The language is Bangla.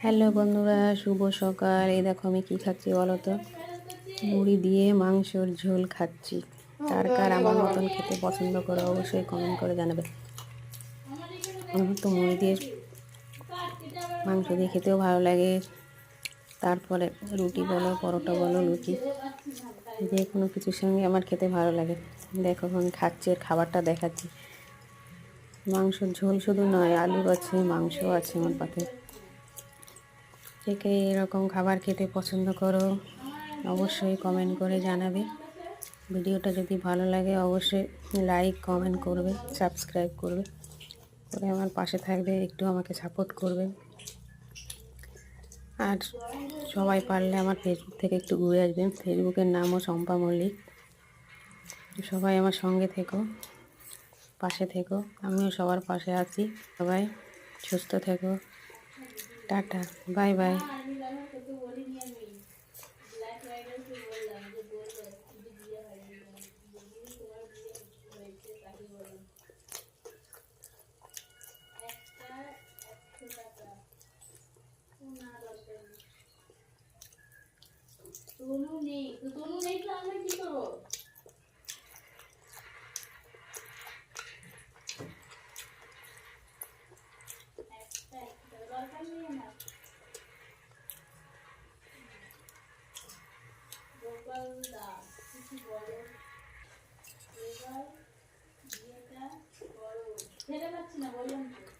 হ্যালো বন্ধুরা, শুভ সকাল। এই দেখো আমি কি খাচ্ছি বলো তো। মুড়ি দিয়ে মাংসর ঝোল খাচ্ছি। কার কার আমার মতন খেতে পছন্দ করো অবশ্যই কমেন্ট করে জানাবে। আমার তো মুড়ি দিয়ে মাংস দিয়ে খেতেও ভালো লাগে। তারপরে রুটি বলো, পরোটা বলো, লুচি, যে কোনো কিছুর সঙ্গে আমার খেতে ভালো লাগে। দেখো আমি খাচ্ছি, আর খাবারটা দেখাচ্ছি। মাংসর ঝোল শুধু নয়, আলু আছে, মাংস আছে আমার পাতে। কে কে এরকম খাবার খেতে পছন্দ করো অবশ্যই কমেন্ট করে জানাবে। ভিডিওটা যদি ভালো লাগে অবশ্যই লাইক কমেন্ট করবে, সাবস্ক্রাইব করবে, করে আমার পাশে থাকবে, একটু আমাকে সাপোর্ট করবে। আর সবাই পারলে আমার ফেসবুক থেকে একটু ঘুরে আসবেন। ফেসবুকের নামও শম্পা মল্লিক। সবাই আমার সঙ্গে থেকো, পাশে থেকো, আমিও সবার পাশে আছি। সবাই সুস্থ থেকো। Tata, bye bye. তনু নেই তো, তনু নেই তো আমরা কি করবো? দরকার নেই আমার। গোপাল দাস কিছু বলো, এবার বিয়েটা করো। ছেড়ে পাচ্ছি না, বললাম তো।